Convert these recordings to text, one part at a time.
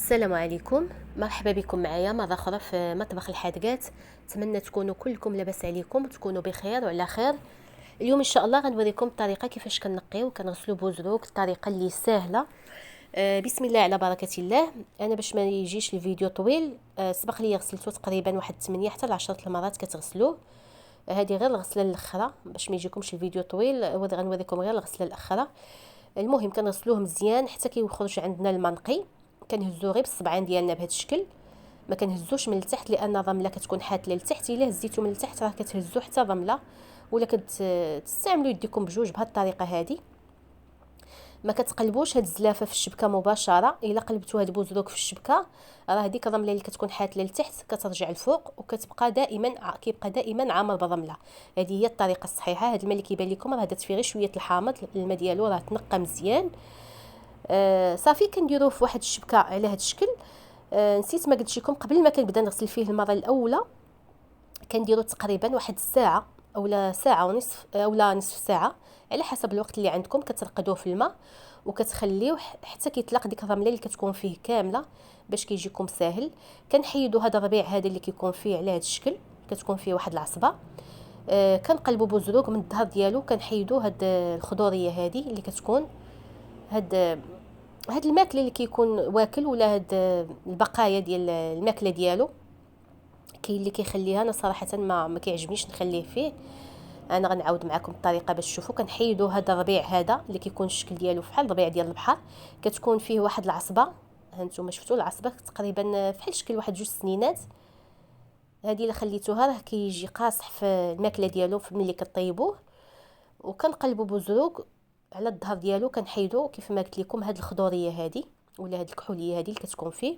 السلام عليكم، مرحبا بكم معايا مرة أخرى في مطبخ الحادقات. نتمنى تكونوا كلكم لاباس عليكم وتكونوا بخير وعلى خير. اليوم إن شاء الله غنوريكم الطريقة كيفاش كنقيو وكنغسلو بوزروك، الطريقة اللي سهلة. بسم الله على بركة الله. أنا باش ما يجيش الفيديو طويل سبق لي غسلته تقريبا واحد 8 حتى ل 10 المرات كتغسلوه. هذه غير الغسله الاخرى باش ما يجيكمش الفيديو طويل، غنوريكم غير الغسله الاخرى. المهم كنغسلوه مزيان حتى كيخرج عندنا الماء نقي. كنهزوه غير بالصبعين ديالنا بهذا الشكل، ما كنهزوش من التحت لان الرمله كتكون حاتله للتحت. الا هزيتو من التحت راه كتهزو حتى الرمله. ولا كتستعملوا يديكم بجوج بهذه الطريقه هذه. ما كتقلبوش هاد الزلافه في الشبكه مباشره. الا قلبتوا هاد بوزروك في الشبكه راه هذيك الرمله اللي كتكون حاتله لتحت كترجع الفوق وكتبقى دائما عامر بالرمله. هذه هي الطريقه الصحيحه. هاد الماء اللي كيبان لكم راه درت فيه غير شويه الحامض، الماء ديالو راه تنقى مزيان. صافي كنديروه في واحد الشبكه على هاد الشكل. نسيت ما قلت لكم قبل ما كنبدا نغسل فيه المره الاولى كنديروا تقريبا واحد الساعه اولا ساعه ونصف اولا نصف ساعه على حسب الوقت اللي عندكم. كترقدوه في الماء وكتخليوه حتى كيطلق ديك الرمله اللي كتكون فيه كامله باش كيجيكم ساهل. كنحيدوا هذا الربيع هذا اللي كيكون فيه على هذا الشكل، كتكون فيه واحد العصبه. كنقلبوا بوزروق من الظهر ديالو، كنحيدوا هاد الخضوريه هذه اللي كتكون هاد الماكله اللي كيكون واكل، ولا هاد البقايا ديال الماكله ديالو. كاين اللي كيخليها، انا صراحه ما كيعجبنيش نخليه فيه. انا غنعاود معكم الطريقه باش تشوفوا. كنحيدوا هذا الربيع هذا اللي كيكون الشكل ديالو بحال الربيع ديال البحر، كتكون فيه واحد العصبه. هانتوما شفتوا العصبه تقريبا بحال شكل واحد 2 سنينات. هذه الا خليتوها راه كيجي قاصح في الماكله ديالو ملي كطيبوه. وكنقلبوا بوزروق على الظهر ديالو، كنحيدوا كيف ما قلت لكم هاد الخضوريه هذه ولا هاد الكحوليه هذه اللي كتكون فيه.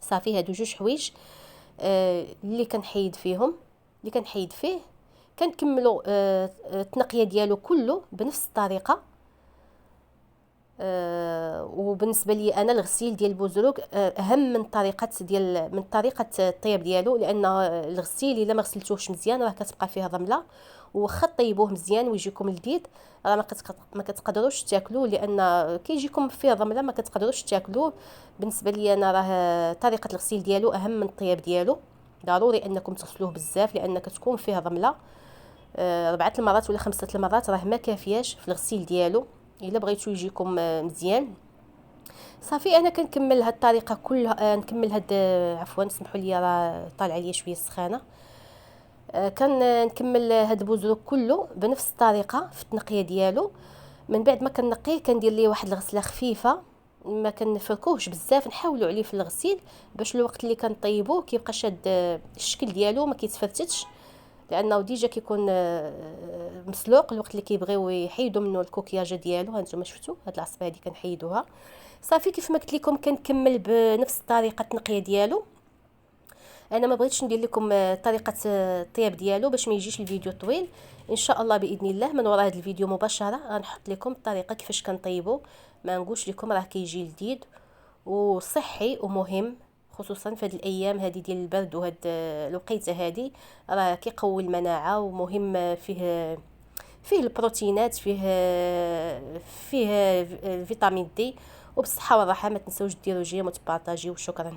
صافي هادو جوج حوايج اللي كنحيد فيه. كنكملوا التنقيه ديالو كله بنفس الطريقه. وبالنسبه لي انا الغسيل ديال البوزروق اهم من طريقه الطياب ديالو، لان الغسيل الا ما غسلتوهش مزيان راه كتبقى فيه الرمله. وخا طيبوه مزيان ويجيكم لذيذ راه ما كتقدروش تاكلوه، لان كيجيكم فيه الرمله ما كتقدروش تاكلوه. بالنسبه لي انا راه طريقه الغسيل ديالو اهم من الطياب ديالو. ضروري انكم تغسلوه بزاف لان كتكون فيه الرمله. 4 المرات ولا 5 المرات راه ما كافياش في الغسيل ديالو الا بغيتو يجيكم مزيان. صافي انا كنكمل هاد الطريقه كلها. نكمل هاد عفوا سمحوا لي راه طالع ليا شويه السخانه. كنكمل هاد البوزروك كله بنفس الطريقه في التنقيه ديالو. من بعد ما كنقيه كندير ليه واحد الغسله خفيفه، ما كنفركوهش بزاف، نحاولوا عليه في الغسيل باش الوقت اللي كنطيبوه كيبقى شاد الشكل ديالو ما كيتفتتش، لانه ديجا كيكون مسلوق. الوقت اللي كيبغيو يحيدوا منه الكوكياجه ديالو هانتوما شفتوا هاد العصبه هذه كنحيدوها. صافي كيف ما قلت لكم كنكمل بنفس الطريقه التنقيه ديالو. انا ما بغيتش ندير لكم طريقه الطياب ديالو باش ما يجيش الفيديو طويل. ان شاء الله باذن الله من وراء هذا الفيديو مباشره غنحط لكم الطريقه كيفاش كنطيبو. ما نقولش لكم راه كيجي لذيذ وصحي ومهم، خصوصا في هذه الايام هذه ديال البرد وهاد الوقيته هذه. راه كيقوي المناعه ومهم. فيه البروتينات، فيه فيتامين دي. وبالصحه والراحه. ما تنسوش ديروا جيم وتبارطاجيو. وشكرا.